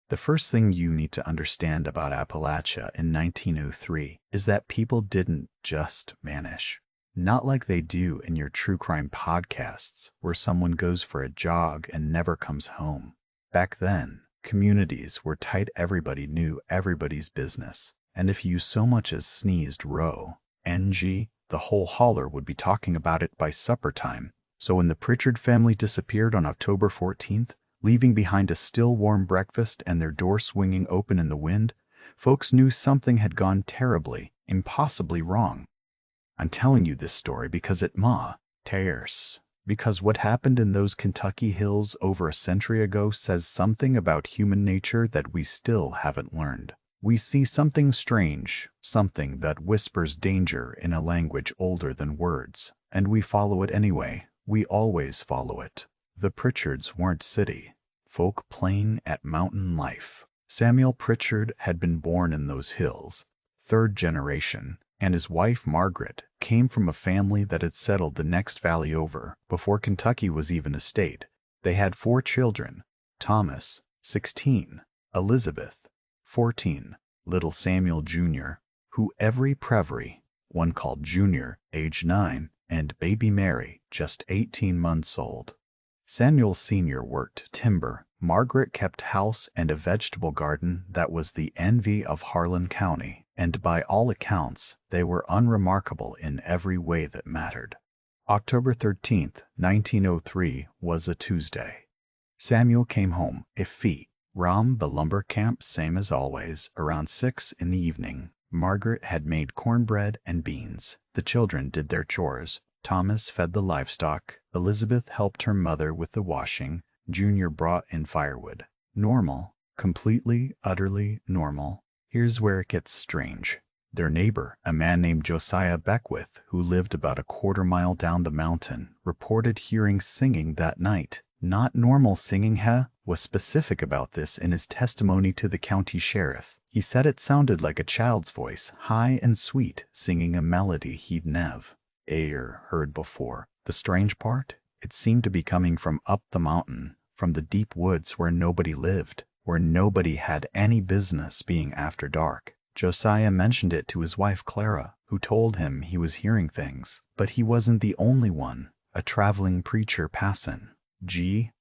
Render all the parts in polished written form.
The first thing you need to understand about Appalachia in 1903 is that people didn't just vanish. Not like they do in your true crime podcasts, where someone goes for a jog and never comes home. Back then, communities were tight, everybody knew everybody's business, and if you so much as sneezed row, NG, the whole holler would be talking about it by supper time. So when the Pritchard family disappeared on October 14th, leaving behind a still warm breakfast and their door swinging open in the wind, folks knew something had gone terribly, impossibly wrong. I'm telling you this story because it matters. Because what happened in those Kentucky hills over a century ago says something about human nature that we still haven't learned. We see something strange, something that whispers danger in a language older than words, and we follow it anyway. We always follow it. The Pritchards weren't city folk, plain at mountain life. Samuel Pritchard had been born in those hills, third generation, and his wife Margaret came from a family that had settled the next valley over before Kentucky was even a state. They had 4 children: Thomas, 16, Elizabeth, 14, little Samuel Jr., who every Prevry, one called Junior, age 9, and baby Mary, just 18 months old. Samuel Sr. worked timber. Margaret kept house and a vegetable garden that was the envy of Harlan County, and by all accounts, they were unremarkable in every way that mattered. October 13th, 1903 was a Tuesday. Samuel came home, from the lumber camp, same as always, around 6 in the evening. Margaret had made cornbread and beans. The children did their chores. Thomas fed the livestock. Elizabeth helped her mother with the washing. Junior brought in firewood. Normal. Completely, utterly normal. Here's where it gets strange. Their neighbor, a man named Josiah Beckwith, who lived about a quarter-mile down the mountain, reported hearing singing that night. Not normal singing, was specific about this in his testimony to the county sheriff. He said it sounded like a child's voice, high and sweet, singing a melody he'd never heard before. The strange part? It seemed to be coming from up the mountain, from the deep woods where nobody lived, where nobody had any business being after dark. Josiah mentioned it to his wife Clara, who told him he was hearing things. But he wasn't the only one. A traveling preacher passin'.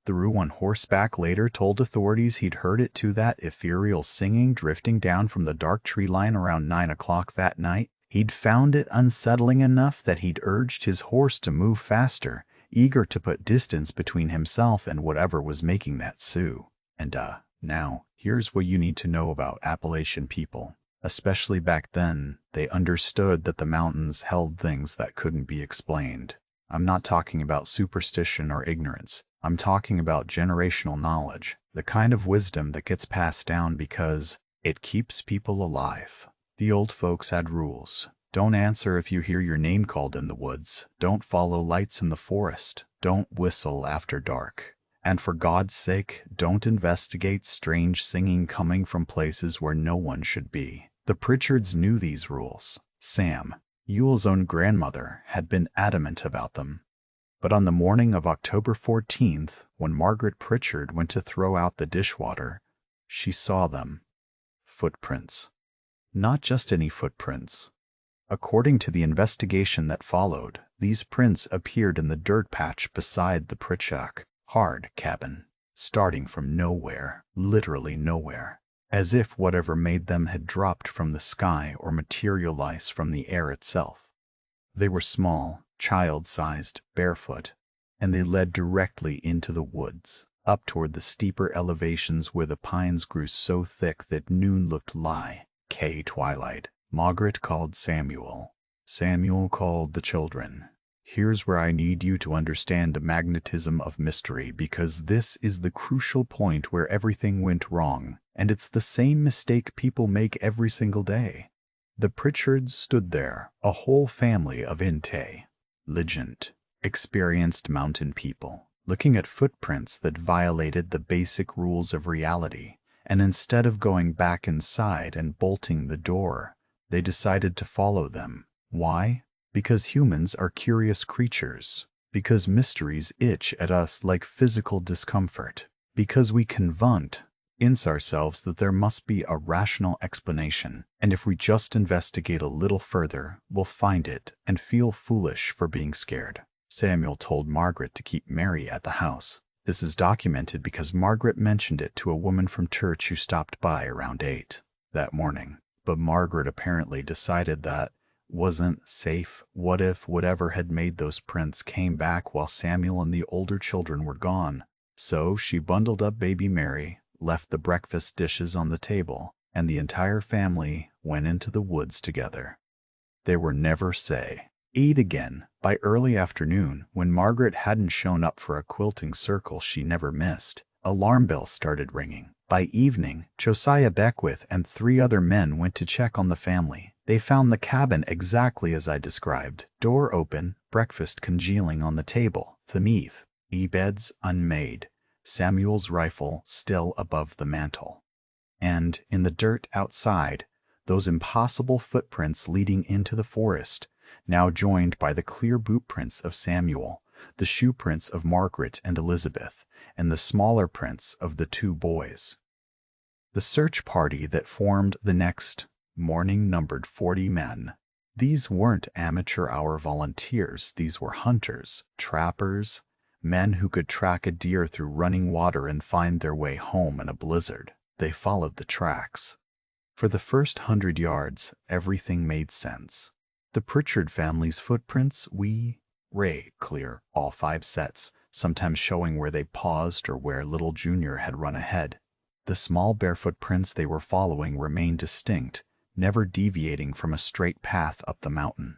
Through on horseback later told authorities he'd heard it too, that ethereal singing drifting down from the dark tree line around 9 o'clock that night. He'd found it unsettling enough that he'd urged his horse to move faster, eager to put distance between himself and whatever was making that sough. And now, here's what you need to know about Appalachian people. Especially back then, they understood that the mountains held things that couldn't be explained. I'm not talking about superstition or ignorance. I'm talking about generational knowledge, the kind of wisdom that gets passed down because it keeps people alive. The old folks had rules. Don't answer if you hear your name called in the woods. Don't follow lights in the forest. Don't whistle after dark. And for God's sake, don't investigate strange singing coming from places where no one should be. The Pritchards knew these rules. Sam, Yule's own grandmother, had been adamant about them. But on the morning of October 14th, when Margaret Pritchard went to throw out the dishwater, she saw them. Footprints. Not just any footprints. According to the investigation that followed, these prints appeared in the dirt patch beside the Pritchard hard cabin, starting from nowhere, literally nowhere, as if whatever made them had dropped from the sky or materialized from the air itself. They were small, child-sized, barefoot, and they led directly into the woods, up toward the steeper elevations where the pines grew so thick that noon looked twilight. Margaret called Samuel. Samuel called the children. Here's where I need you to understand the magnetism of mystery, because this is the crucial point where everything went wrong, and it's the same mistake people make every single day. The Pritchards stood there, a whole family of intelligent, experienced mountain people, looking at footprints that violated the basic rules of reality, and instead of going back inside and bolting the door, they decided to follow them. Why? Because humans are curious creatures. Because mysteries itch at us like physical discomfort. Because we confront convince ourselves that there must be a rational explanation, and if we just investigate a little further, we'll find it and feel foolish for being scared. Samuel told Margaret to keep Mary at the house. This is documented because Margaret mentioned it to a woman from church who stopped by around 8 that morning. But Margaret apparently decided that wasn't safe. What if whatever had made those prints came back while Samuel and the older children were gone? So she bundled up baby Mary, left the breakfast dishes on the table, and the entire family went into the woods together. They were never say. 8 again. By early afternoon, when Margaret hadn't shown up for a quilting circle she never missed, alarm bells started ringing. By evening, Josiah Beckwith and 3 other men went to check on the family. They found the cabin exactly as I described. Door open, breakfast congealing on the table, beds unmade, Samuel's rifle still above the mantel. And in the dirt outside, those impossible footprints leading into the forest, now joined by the clear boot prints of Samuel, the shoe prints of Margaret and Elizabeth, and the smaller prints of the 2 boys. The search party that formed the next morning numbered 40 men. These weren't amateur hour volunteers. These were hunters, trappers, men who could track a deer through running water and find their way home in a blizzard. They followed the tracks. For the first 100 yards, everything made sense. The Pritchard family's footprints, clear, all 5 sets, sometimes showing where they paused or where little Junior had run ahead. The small barefoot prints they were following remained distinct, never deviating from a straight path up the mountain.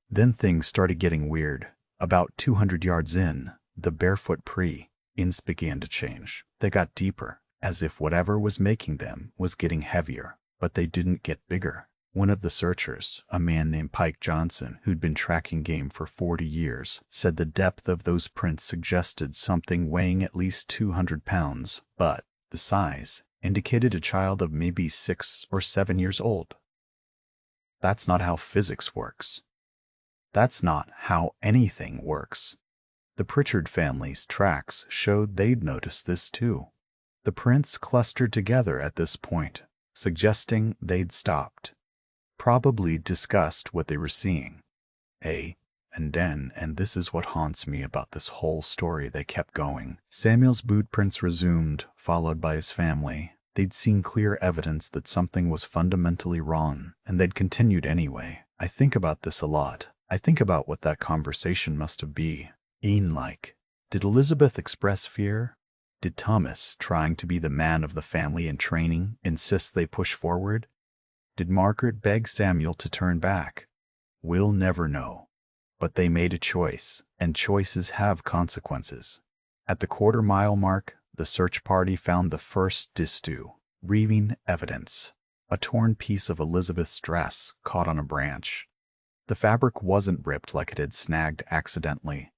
Then things started getting weird. About 200 yards in, the barefoot prints began to change. They got deeper, as if whatever was making them was getting heavier, but they didn't get bigger. One of the searchers, a man named Pike Johnson, who'd been tracking game for 40 years, said the depth of those prints suggested something weighing at least 200 pounds, but the size indicated a child of maybe 6 or 7 years old. That's not how physics works. That's not how anything works. The Pritchard family's tracks showed they'd noticed this too. The prints clustered together at this point, suggesting they'd stopped, probably discussed what they were seeing. And then, and this is what haunts me about this whole story, they kept going. Samuel's boot prints resumed, followed by his family. They'd seen clear evidence that something was fundamentally wrong, and they'd continued anyway. I think about this a lot. I think about what that conversation must have been. Like, did Elizabeth express fear? Did Thomas, trying to be the man of the family in training, insist they push forward? Did Margaret beg Samuel to turn back? We'll never know. But they made a choice, and choices have consequences. At the quarter-mile mark, the search party found the first reaving evidence, a torn piece of Elizabeth's dress caught on a branch. The fabric wasn't ripped like it had snagged accidentally.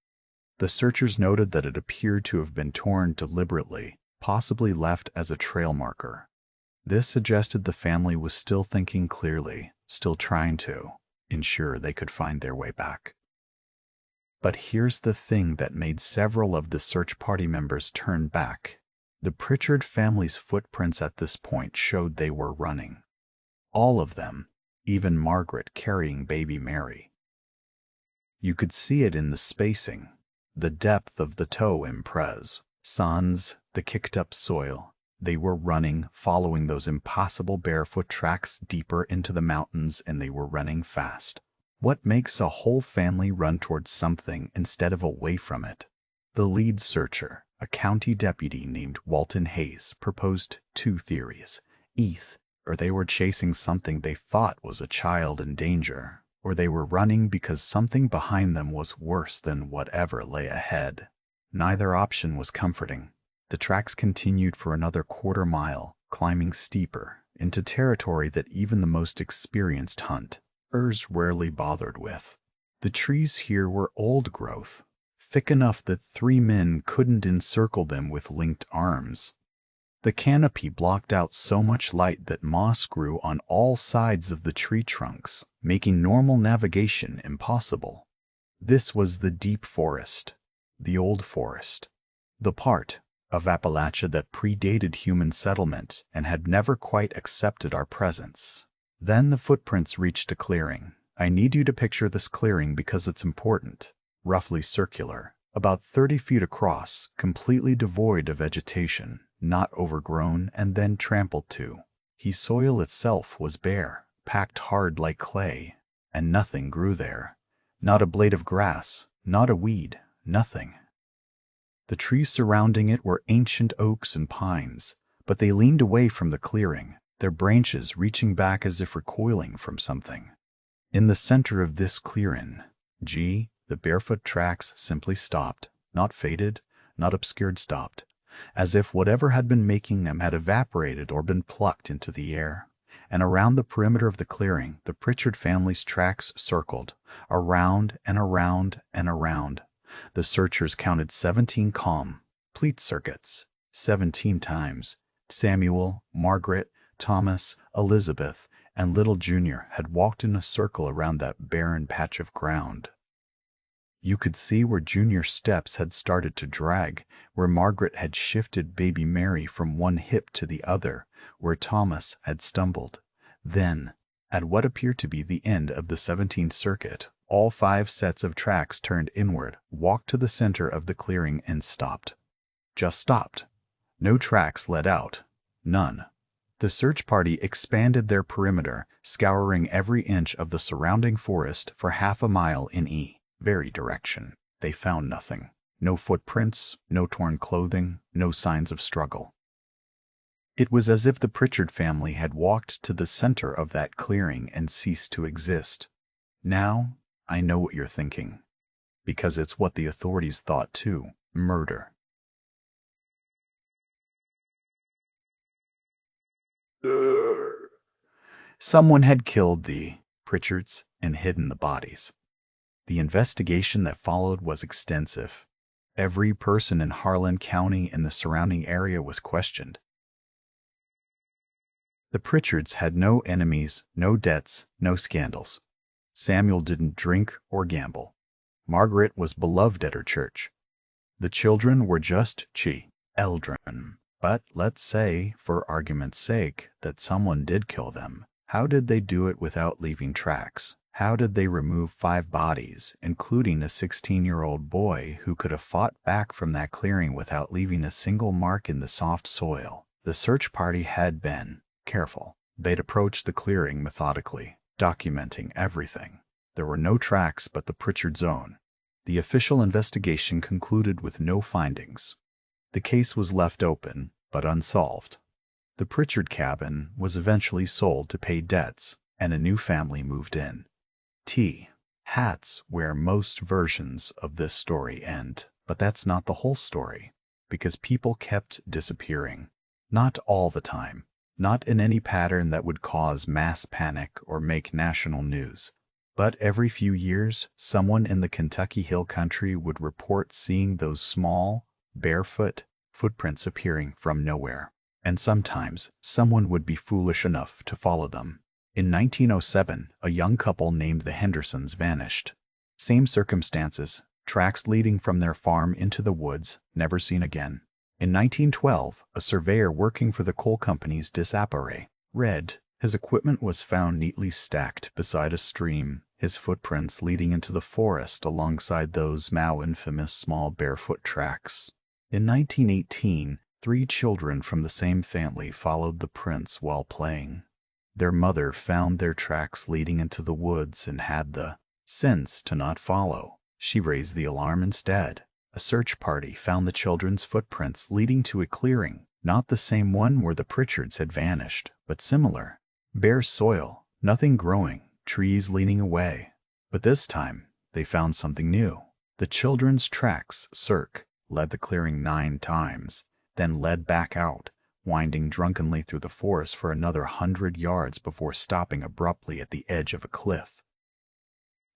The searchers noted that it appeared to have been torn deliberately, possibly left as a trail marker. This suggested the family was still thinking clearly, still trying to ensure they could find their way back. But here's the thing that made several of the search party members turn back. The Pritchard family's footprints at this point showed they were running. All of them, even Margaret carrying baby Mary. You could see it in the spacing, the depth of the toe impress, sans the kicked-up soil. They were running, following those impossible barefoot tracks deeper into the mountains, and they were running fast. What makes a whole family run towards something instead of away from it? The lead searcher, a county deputy named Walton Hayes, proposed 2 theories. Or they were chasing something they thought was a child in danger, or they were running because something behind them was worse than whatever lay ahead. Neither option was comforting. The tracks continued for another quarter mile, climbing steeper, into territory that even the most experienced hunters rarely bothered with. The trees here were old growth, thick enough that 3 men couldn't encircle them with linked arms. The canopy blocked out so much light that moss grew on all sides of the tree trunks, making normal navigation impossible. This was the deep forest, the old forest, the part of Appalachia that predated human settlement and had never quite accepted our presence. Then the footprints reached a clearing. I need you to picture this clearing because it's important. Roughly circular, about 30 feet across, completely devoid of vegetation, not overgrown and then trampled to. The soil itself was bare, packed hard like clay, and nothing grew there. Not a blade of grass, not a weed, nothing. The trees surrounding it were ancient oaks and pines, but they leaned away from the clearing, their branches reaching back as if recoiling from something. In the center of this clearing, the barefoot tracks simply stopped, not faded, not obscured, stopped, as if whatever had been making them had evaporated or been plucked into the air. And around the perimeter of the clearing, the Pritchard family's tracks circled, around and around and around. The searchers counted 17 complete circuits, 17 times. Samuel, Margaret, Thomas, Elizabeth, and little Junior had walked in a circle around that barren patch of ground. You could see where Junior's steps had started to drag, where Margaret had shifted baby Mary from one hip to the other, where Thomas had stumbled. Then, at what appeared to be the end of the 17th circuit, all 5 sets of tracks turned inward, walked to the center of the clearing, and stopped. Just stopped. No tracks led out. None. The search party expanded their perimeter, scouring every inch of the surrounding forest for half a mile in every direction. They found nothing. No footprints, no torn clothing, no signs of struggle. It was as if the Pritchard family had walked to the center of that clearing and ceased to exist. Now, I know what you're thinking, because it's what the authorities thought too. Murder. Someone had killed the Pritchards and hidden the bodies. The investigation that followed was extensive. Every person in Harlan County and the surrounding area was questioned. The Pritchards had no enemies, no debts, no scandals. Samuel didn't drink or gamble. Margaret was beloved at her church. The children were just children. But let's say, for argument's sake, that someone did kill them. How did they do it without leaving tracks? How did they remove 5 bodies, including a 16-year-old boy who could have fought back from that clearing without leaving a single mark in the soft soil? The search party had been careful. They'd approached the clearing methodically, documenting everything. There were no tracks but the Pritchard's own. The official investigation concluded with no findings. The case was left open, but unsolved. The Pritchard cabin was eventually sold to pay debts, and a new family moved in. Hats where most versions of this story end, but that's not the whole story, because people kept disappearing. Not all the time, not in any pattern that would cause mass panic or make national news. But every few years, someone in the Kentucky Hill Country would report seeing those small, barefoot footprints appearing from nowhere. And sometimes, someone would be foolish enough to follow them. In 1907, a young couple named the Hendersons vanished. Same circumstances, tracks leading from their farm into the woods, never seen again. In 1912, a surveyor working for the coal company's disappearances. His equipment was found neatly stacked beside a stream, his footprints leading into the forest alongside those now infamous small barefoot tracks. In 1918, 3 children from the same family followed the prints while playing. Their mother found their tracks leading into the woods and had the sense to not follow. She raised the alarm instead. A search party found the children's footprints leading to a clearing, not the same one where the Pritchards had vanished, but similar. Bare soil, nothing growing, trees leaning away. But this time, they found something new. The children's tracks led the clearing 9 times, then led back out, winding drunkenly through the forest for another 100 yards before stopping abruptly at the edge of a cliff.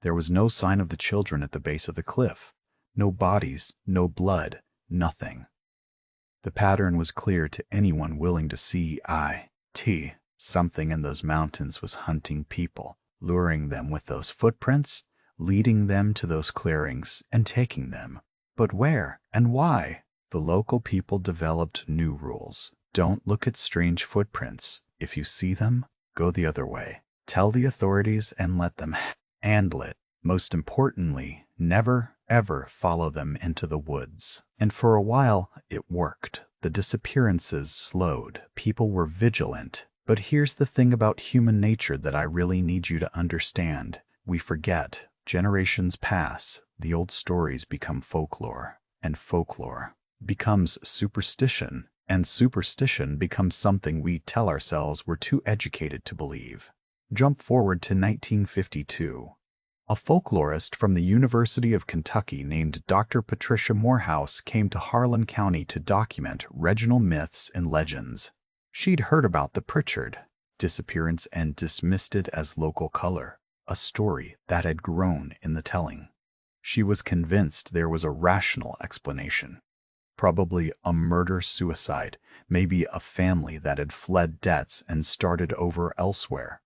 There was no sign of the children at the base of the cliff. No bodies, no blood, nothing. The pattern was clear to anyone willing to see something in those mountains was hunting people, luring them with those footprints, leading them to those clearings, and taking them. But where and why? the local people developed new rules. Don't look at strange footprints. If you see them, go the other way. Tell the authorities and let them handle it. Most importantly, never, ever follow them into the woods. And for a while, it worked. The disappearances slowed. People were vigilant. But here's the thing about human nature that I really need you to understand. We forget. Generations pass. The old stories become folklore. And folklore becomes superstition. And superstition becomes something we tell ourselves we're too educated to believe. Jump forward to 1952. A folklorist from the University of Kentucky named Dr. Patricia Morehouse came to Harlan County to document regional myths and legends. She'd heard about the Pritchard disappearance and dismissed it as local color, a story that had grown in the telling. She was convinced there was a rational explanation. Probably a murder-suicide, maybe a family that had fled debts and started over elsewhere.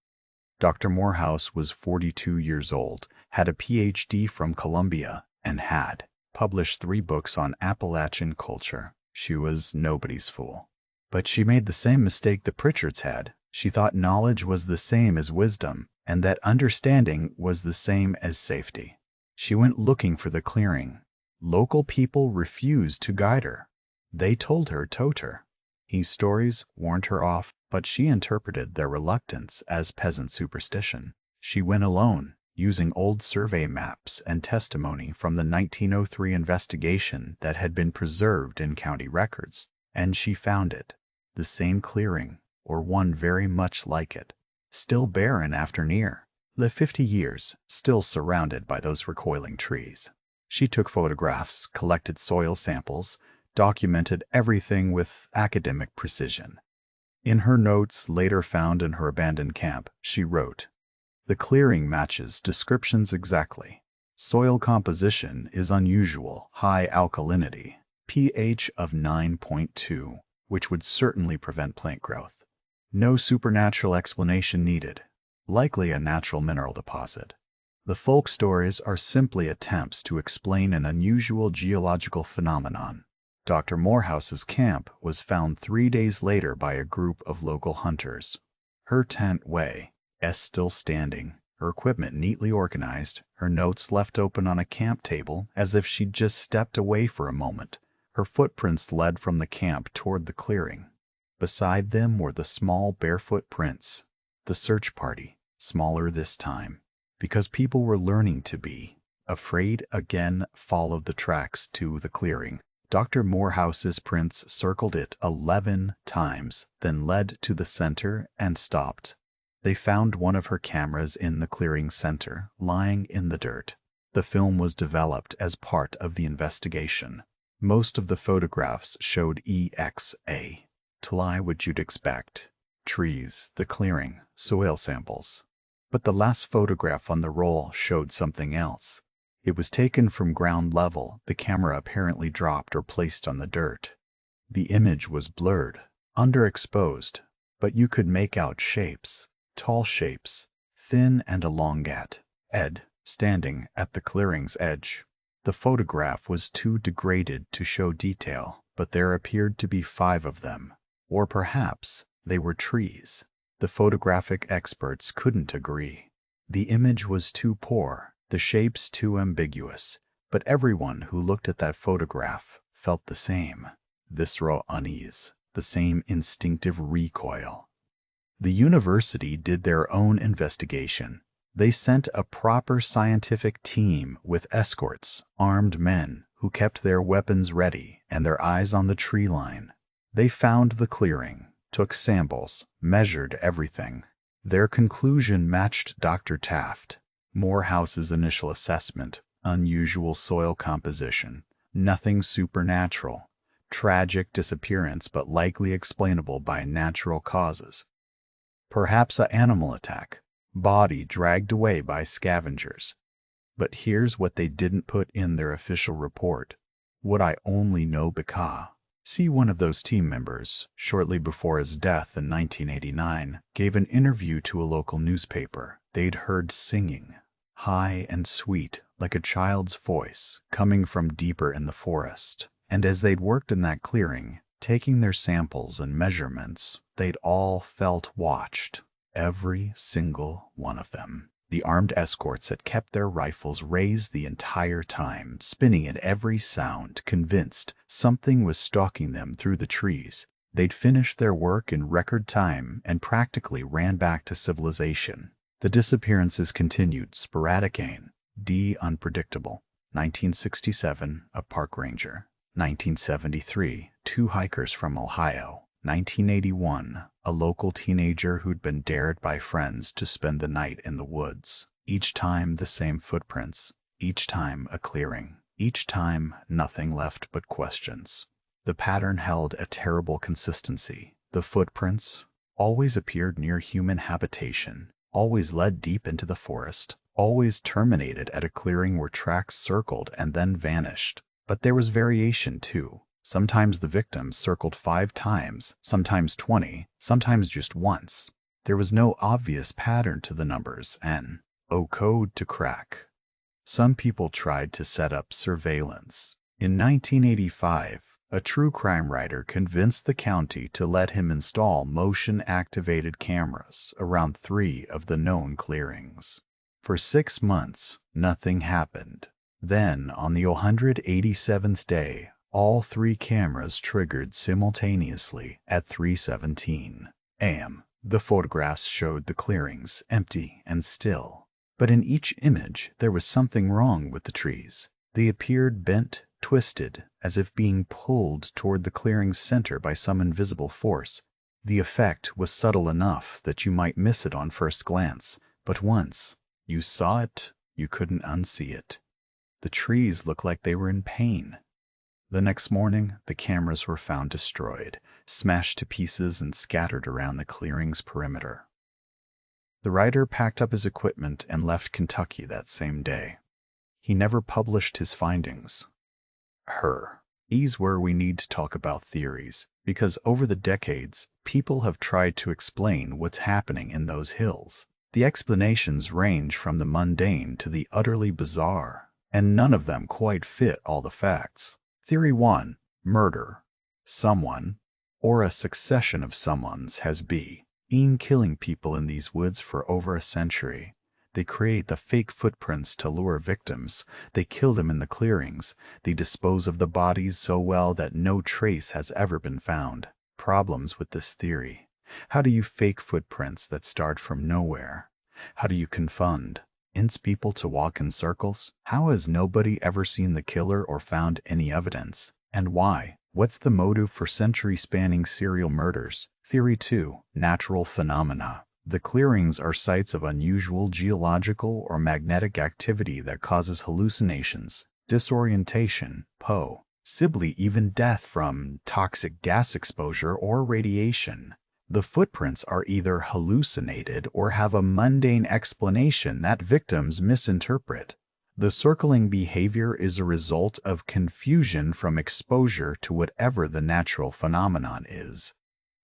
Dr. Morehouse was 42 years old, had a Ph.D. from Columbia, and had published 3 books on Appalachian culture. She was nobody's fool. But she made the same mistake the Pritchards had. She thought knowledge was the same as wisdom, and that understanding was the same as safety. She went looking for the clearing. Local people refused to guide her. They told her toter. These stories warned her off, but she interpreted their reluctance as peasant superstition. She went alone, using old survey maps and testimony from the 1903 investigation that had been preserved in county records, and she found it. The same clearing, or one very much like it. Still barren after the 50 years, still surrounded by those recoiling trees. She took photographs, collected soil samples, documented everything with academic precision. In her notes later found in her abandoned camp, she wrote, "The clearing matches descriptions exactly. Soil composition is unusual, high alkalinity, pH of 9.2, which would certainly prevent plant growth. No supernatural explanation needed. Likely a natural mineral deposit. The folk stories are simply attempts to explain an unusual geological phenomenon." Dr. Morehouse's camp was found 3 days later by a group of local hunters. Her tent still standing, her equipment neatly organized, her notes left open on a camp table as if she'd just stepped away for a moment. Her footprints led from the camp toward the clearing. Beside them were the small barefoot prints. The search party, smaller this time, because people were learning to be afraid again, followed the tracks to the clearing. Dr. Morehouse's prints circled it 11 times, then led to the center and stopped. They found one of her cameras in the clearing center, lying in the dirt. The film was developed as part of the investigation. Most of the photographs showed EXA. To lie what you'd expect. Trees, the clearing, soil samples. But the last photograph on the roll showed something else. It was taken from ground level, the camera apparently dropped or placed on the dirt. The image was blurred, underexposed, but you could make out shapes, tall shapes, thin and elongate. Ed, standing at the clearing's edge. The photograph was too degraded to show detail, but there appeared to be 5 of them. Or perhaps they were trees. The photographic experts couldn't agree. The image was too poor, the shapes too ambiguous, but everyone who looked at that photograph felt the same visceral unease, the same instinctive recoil. The university did their own investigation. They sent a proper scientific team with escorts, armed men who kept their weapons ready and their eyes on the tree line. They found the clearing, took samples, measured everything. Their conclusion matched Dr. Taft. Morehouse's initial assessment: unusual soil composition, nothing supernatural, tragic disappearance but likely explainable by natural causes. Perhaps an animal attack, body dragged away by scavengers. But here's what they didn't put in their official report. What I only know because. See, one of those team members, shortly before his death in 1989, gave an interview to a local newspaper. They'd heard singing, high and sweet, like a child's voice, coming from deeper in the forest. And as they'd worked in that clearing, taking their samples and measurements, they'd all felt watched. Every single one of them. The armed escorts had kept their rifles raised the entire time, spinning at every sound, convinced something was stalking them through the trees. They'd finished their work in record time and practically ran back to civilization. The disappearances continued, sporadic unpredictable. 1967, a park ranger. 1973, 2 hikers from Ohio. 1981, a local teenager who'd been dared by friends to spend the night in the woods. Each time the same footprints. Each time a clearing. Each time nothing left but questions. The pattern held a terrible consistency. The footprints always appeared near human habitation, always led deep into the forest, always terminated at a clearing where tracks circled and then vanished. But there was variation too. Sometimes the victims circled 5 times, sometimes 20, sometimes just once. There was no obvious pattern to the numbers and no code to crack. Some people tried to set up surveillance. In 1985, a true crime writer convinced the county to let him install motion-activated cameras around 3 of the known clearings. For 6 months, nothing happened. Then, on the 187th day, all 3 cameras triggered simultaneously at 3:17 a.m. The photographs showed the clearings empty and still. But in each image, there was something wrong with the trees. They appeared bent, twisted, as if being pulled toward the clearing's center by some invisible force. The effect was subtle enough that you might miss it on first glance, but once you saw it, you couldn't unsee it. The trees looked like they were in pain. The next morning, the cameras were found destroyed, smashed to pieces and scattered around the clearing's perimeter. The writer packed up his equipment and left Kentucky that same day. He never published his findings. These where we need to talk about theories, because over the decades, people have tried to explain what's happening in those hills. The explanations range from the mundane to the utterly bizarre, and none of them quite fit all the facts. Theory 1. Murder. Someone, or a succession of someones, has been killing people in these woods for over a century. They create the fake footprints to lure victims. They kill them in the clearings. They dispose of the bodies so well that no trace has ever been found. Problems with this theory. How do you fake footprints that start from nowhere? How do you confound people to walk in circles? How has nobody ever seen the killer or found any evidence? And why? What's the motive for century-spanning serial murders? Theory 2. Natural phenomena. The clearings are sites of unusual geological or magnetic activity that causes hallucinations, disorientation, possibly even death from toxic gas exposure or radiation. The footprints are either hallucinated or have a mundane explanation that victims misinterpret. The circling behavior is a result of confusion from exposure to whatever the natural phenomenon is.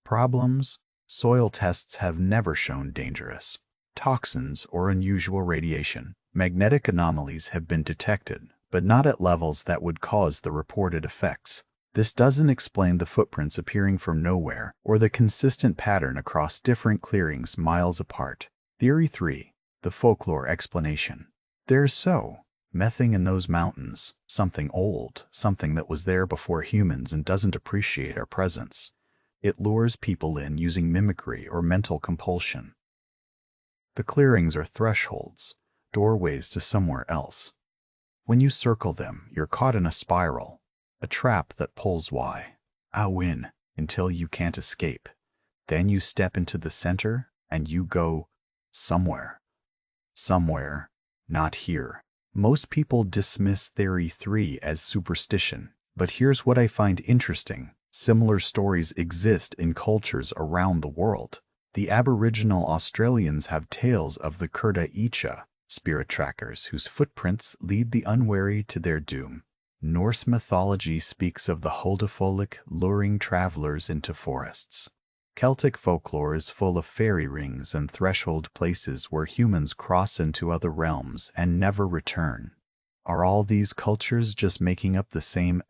Problems? Soil tests have never shown dangerous toxins or unusual radiation. Magnetic anomalies have been detected, but not at levels that would cause the reported effects. This doesn't explain the footprints appearing from nowhere or the consistent pattern across different clearings miles apart. Theory 3. The folklore explanation. There's nothing in those mountains, something old, something that was there before humans and doesn't appreciate our presence. It lures people in using mimicry or mental compulsion. The clearings are thresholds, doorways to somewhere else. When you circle them, you're caught in a spiral, a trap that pulls in until you can't escape. Then you step into the center and you go somewhere, not here. Most people dismiss Theory 3 as superstition, but here's what I find interesting. Similar stories exist in cultures around the world. The Aboriginal Australians have tales of the Kurta Icha, spirit trackers whose footprints lead the unwary to their doom. Norse mythology speaks of the Huldafolk luring travelers into forests. Celtic folklore is full of fairy rings and threshold places where humans cross into other realms and never return. Are all these cultures just making up the same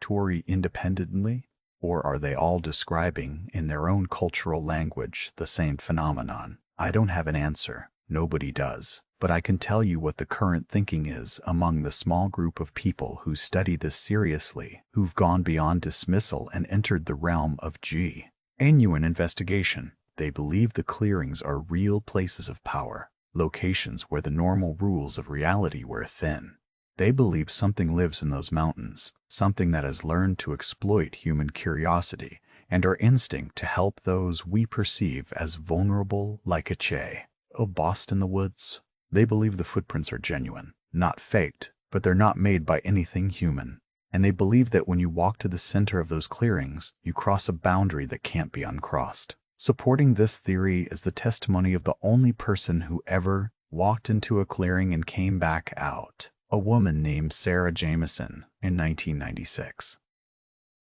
story independently? Or are they all describing, in their own cultural language, the same phenomenon? I don't have an answer. Nobody does. But I can tell you what the current thinking is among the small group of people who study this seriously, who've gone beyond dismissal and entered the realm of genuine investigation. They believe the clearings are real places of power, locations where the normal rules of reality wear thin. They believe something lives in those mountains, something that has learned to exploit human curiosity and our instinct to help those we perceive as vulnerable, like a boss in the woods. They believe the footprints are genuine, not faked, but they're not made by anything human. And they believe that when you walk to the center of those clearings, you cross a boundary that can't be uncrossed. Supporting this theory is the testimony of the only person who ever walked into a clearing and came back out, a woman named Sarah Jameson in 1996.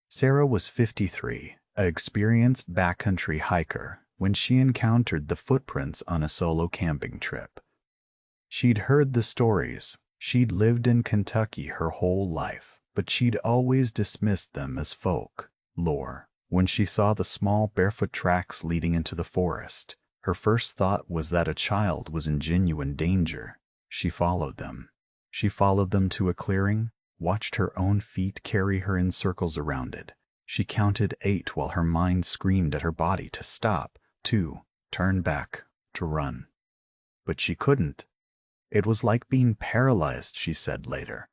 Sarah was 53, an experienced backcountry hiker, when she encountered the footprints on a solo camping trip. She'd heard the stories. She'd lived in Kentucky her whole life, but she'd always dismissed them as folklore. When she saw the small barefoot tracks leading into the forest, her first thought was that a child was in genuine danger. She followed them. She followed them to a clearing, watched her own feet carry her in circles around it. She counted 8 while her mind screamed at her body to stop, to turn back, to run. But she couldn't. It was like being paralyzed, she said later.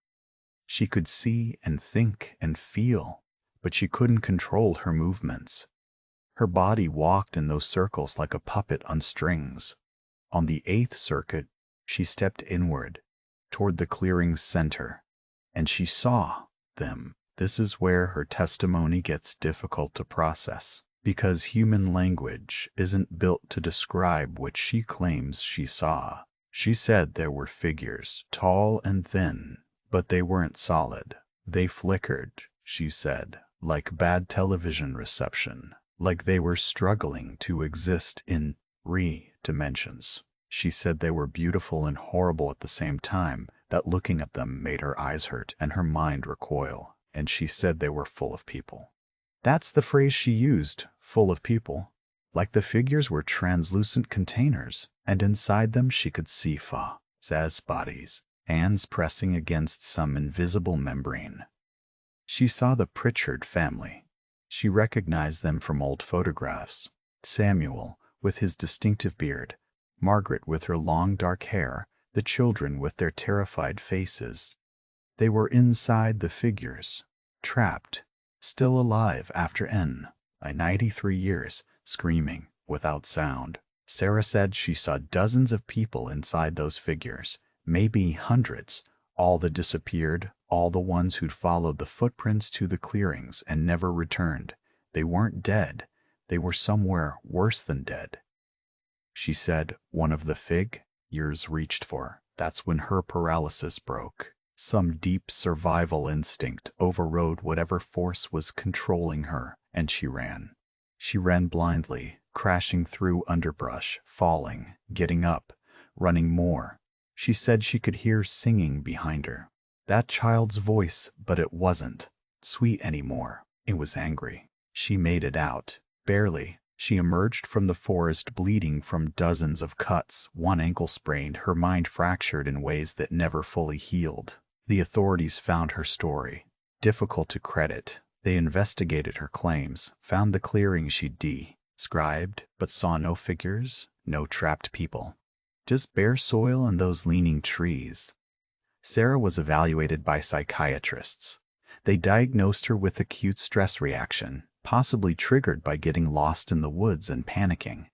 She could see and think and feel, but she couldn't control her movements. Her body walked in those circles like a puppet on strings. On the 8th circuit, she stepped inward, toward the clearing's center, and she saw them. This is where her testimony gets difficult to process, because human language isn't built to describe what she claims she saw. She said there were figures, tall and thin, but they weren't solid. They flickered, she said, like bad television reception, like they were struggling to exist in dimensions. She said they were beautiful and horrible at the same time, that looking at them made her eyes hurt and her mind recoil, and she said they were full of people. That's the phrase she used, full of people. Like the figures were translucent containers, and inside them she could see Fa's bodies, hands pressing against some invisible membrane. She saw the Pritchard family. She recognized them from old photographs. Samuel, with his distinctive beard, Margaret with her long dark hair, the children with their terrified faces. They were inside the figures, trapped, still alive after 93 years, screaming without sound. Sarah said she saw dozens of people inside those figures, maybe hundreds, all that disappeared, all the ones who'd followed the footprints to the clearings and never returned. They weren't dead. They were somewhere worse than dead. She said one of the figures reached for. That's when her paralysis broke. Some deep survival instinct overrode whatever force was controlling her, and she ran. She ran blindly, crashing through underbrush, falling, getting up, running more. She said she could hear singing behind her. That child's voice, but it wasn't sweet anymore. It was angry. She made it out, barely. She emerged from the forest bleeding from dozens of cuts, one ankle sprained, her mind fractured in ways that never fully healed. The authorities found her story difficult to credit. They investigated her claims, found the clearing she described, but saw no figures, no trapped people. Just bare soil and those leaning trees. Sarah was evaluated by psychiatrists. They diagnosed her with acute stress reaction, possibly triggered by getting lost in the woods and panicking.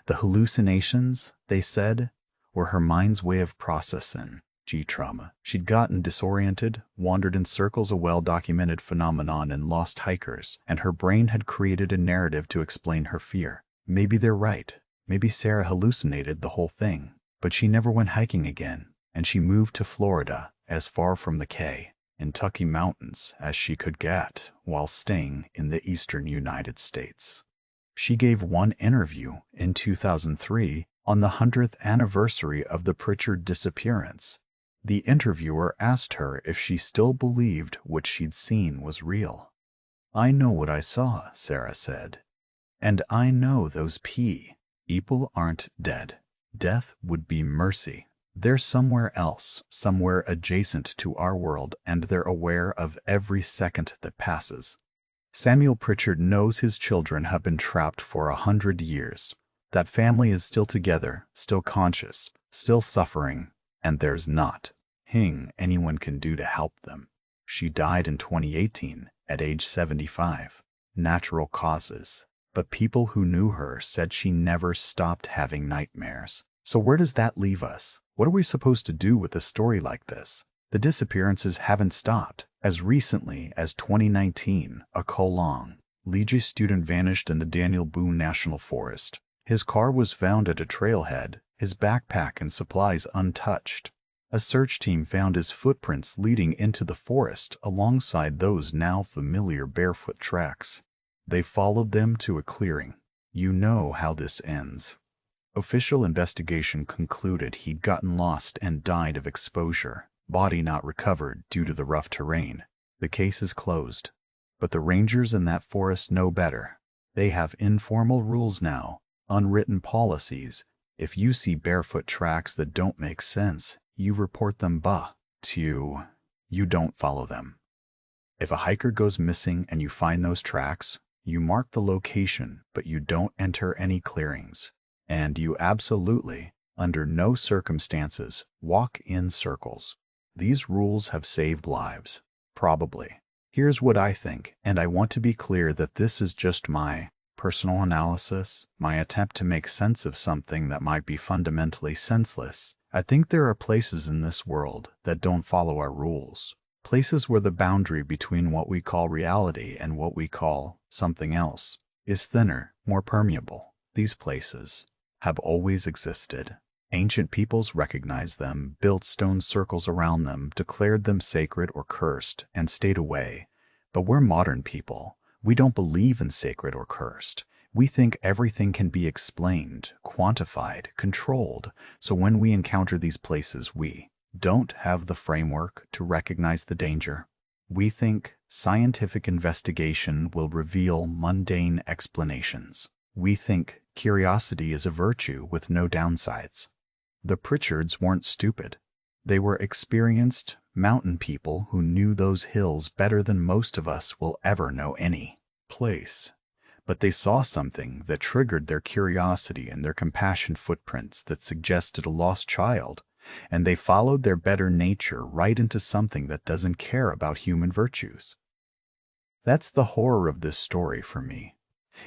The hallucinations, they said, were her mind's way of processing trauma. She'd gotten disoriented, wandered in circles, a well-documented phenomenon in lost hikers, and her brain had created a narrative to explain her fear. Maybe they're right. Maybe Sarah hallucinated the whole thing. But she never went hiking again, and she moved to Florida, as far from the Kentucky mountains as she could get, while staying in the eastern United States. She gave one interview in 2003 on the 100th anniversary of the Pritchard disappearance. The interviewer asked her if she still believed what she'd seen was real. "I know what I saw," Sarah said. "And I know those people aren't dead. Death would be mercy. They're somewhere else, somewhere adjacent to our world, and they're aware of every second that passes." Samuel Pritchard knows his children have been trapped for 100 years. That family is still together, still conscious, still suffering, and there's nothing anyone can do to help them. She died in 2018 at age 75. Natural causes. But people who knew her said she never stopped having nightmares. So where does that leave us? What are we supposed to do with a story like this? The disappearances haven't stopped. As recently as 2019, a Legion student vanished in the Daniel Boone National Forest. His car was found at a trailhead, his backpack and supplies untouched. A search team found his footprints leading into the forest alongside those now familiar barefoot tracks. They followed them to a clearing. You know how this ends. Official investigation concluded he'd gotten lost and died of exposure, body not recovered due to the rough terrain. The case is closed. But the rangers in that forest know better. They have informal rules now, unwritten policies. If you see barefoot tracks that don't make sense, you report them to you don't follow them. If a hiker goes missing and you find those tracks, you mark the location, but you don't enter any clearings. And you absolutely, under no circumstances, walk in circles. These rules have saved lives. Probably. Here's what I think, and I want to be clear that this is just my personal analysis, my attempt to make sense of something that might be fundamentally senseless. I think there are places in this world that don't follow our rules. Places where the boundary between what we call reality and what we call something else is thinner, more permeable. These places have always existed. Ancient peoples recognized them, built stone circles around them, declared them sacred or cursed, and stayed away. But we're modern people. We don't believe in sacred or cursed. We think everything can be explained, quantified, controlled. So when we encounter these places, we don't have the framework to recognize the danger. We think scientific investigation will reveal mundane explanations. We think curiosity is a virtue with no downsides. The Pritchards weren't stupid. They were experienced mountain people who knew those hills better than most of us will ever know any place. But they saw something that triggered their curiosity and their compassion footprints that suggested a lost child, and they followed their better nature right into something that doesn't care about human virtues. That's the horror of this story for me.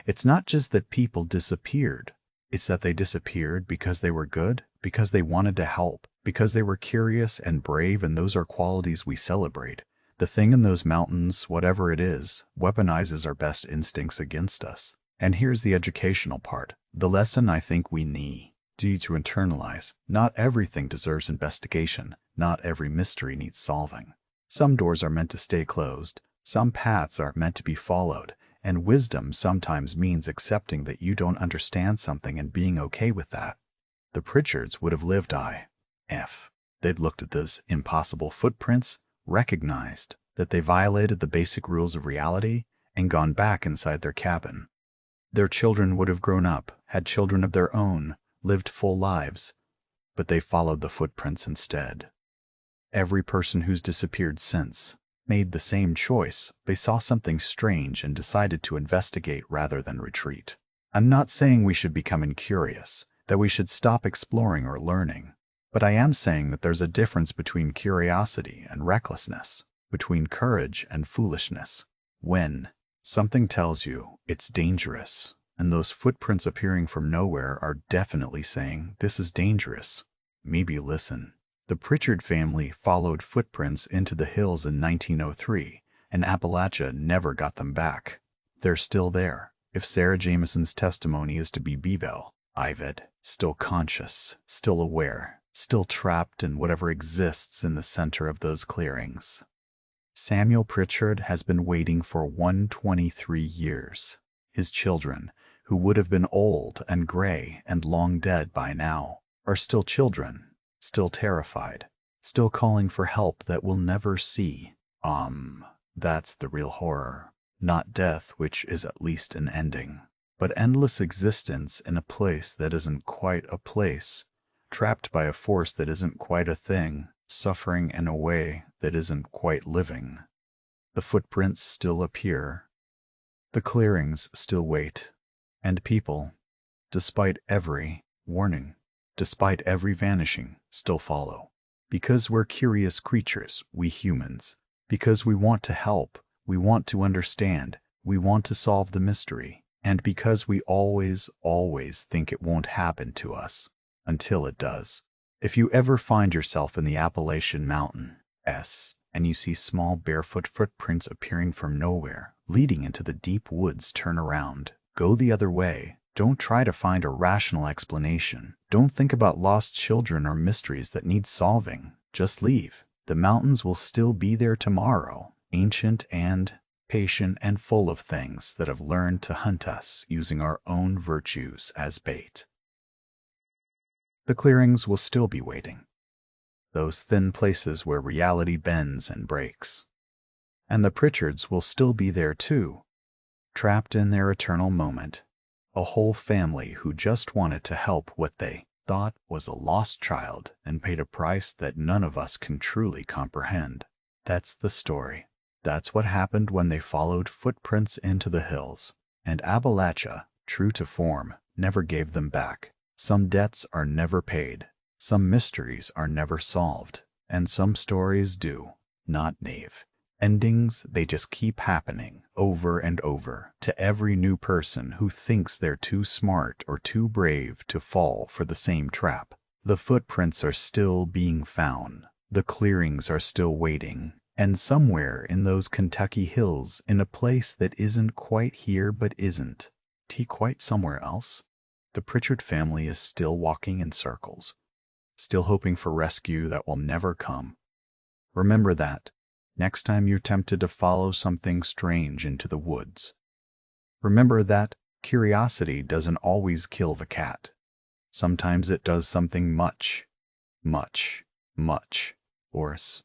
It's not just that people disappeared. It's that they disappeared because they were good, because they wanted to help, because they were curious and brave, and those are qualities we celebrate. The thing in those mountains, whatever it is, weaponizes our best instincts against us. And here's the educational part. The lesson I think we need to internalize. Not everything deserves investigation. Not every mystery needs solving. Some doors are meant to stay closed. Some paths are meant to be followed. And wisdom sometimes means accepting that you don't understand something and being okay with that. The Pritchards would have lived if they'd looked at those impossible footprints, recognized that they violated the basic rules of reality, and gone back inside their cabin. Their children would have grown up, had children of their own, lived full lives, but they followed the footprints instead. Every person who's disappeared since made the same choice. They saw something strange and decided to investigate rather than retreat. I'm not saying we should become incurious, that we should stop exploring or learning, but I am saying that there's a difference between curiosity and recklessness, between courage and foolishness. When something tells you it's dangerous, and those footprints appearing from nowhere are definitely saying this is dangerous, maybe listen. The Pritchard family followed footprints into the hills in 1903, and Appalachia never got them back. They're still there. If Sarah Jameson's testimony is to be believed, still conscious, still aware, still trapped in whatever exists in the center of those clearings. Samuel Pritchard has been waiting for 123 years. His children, who would have been old and gray and long dead by now, are still children, still terrified, still calling for help that we'll never see. That's the real horror. Not death, which is at least an ending, but endless existence in a place that isn't quite a place, trapped by a force that isn't quite a thing, suffering in a way that isn't quite living. The footprints still appear. The clearings still wait. And people, despite every warning, despite every vanishing, still follow. Because we're curious creatures, we humans. Because we want to help, we want to understand, we want to solve the mystery. And because we always think it won't happen to us, until it does. If you ever find yourself in the Appalachian mountains, and you see small barefoot footprints appearing from nowhere, leading into the deep woods, turn around. Go the other way. Don't try to find a rational explanation. Don't think about lost children or mysteries that need solving. Just leave. The mountains will still be there tomorrow, ancient and patient and full of things that have learned to hunt us using our own virtues as bait. The clearings will still be waiting. Those thin places where reality bends and breaks. And the Pritchards will still be there too, trapped in their eternal moment. A whole family who just wanted to help what they thought was a lost child and paid a price that none of us can truly comprehend. That's the story. That's what happened when they followed footprints into the hills. And Appalachia, true to form, never gave them back. Some debts are never paid. Some mysteries are never solved. And some stories do. Not knave. Endings, they just keep happening over and over to every new person who thinks they're too smart or too brave to fall for the same trap. The footprints are still being found. The clearings are still waiting. And somewhere in those Kentucky hills, in a place that isn't quite here but isn't quite somewhere else, the Pritchard family is still walking in circles, still hoping for rescue that will never come. Remember that next time you're tempted to follow something strange into the woods. Remember that curiosity doesn't always kill the cat. Sometimes it does something much worse.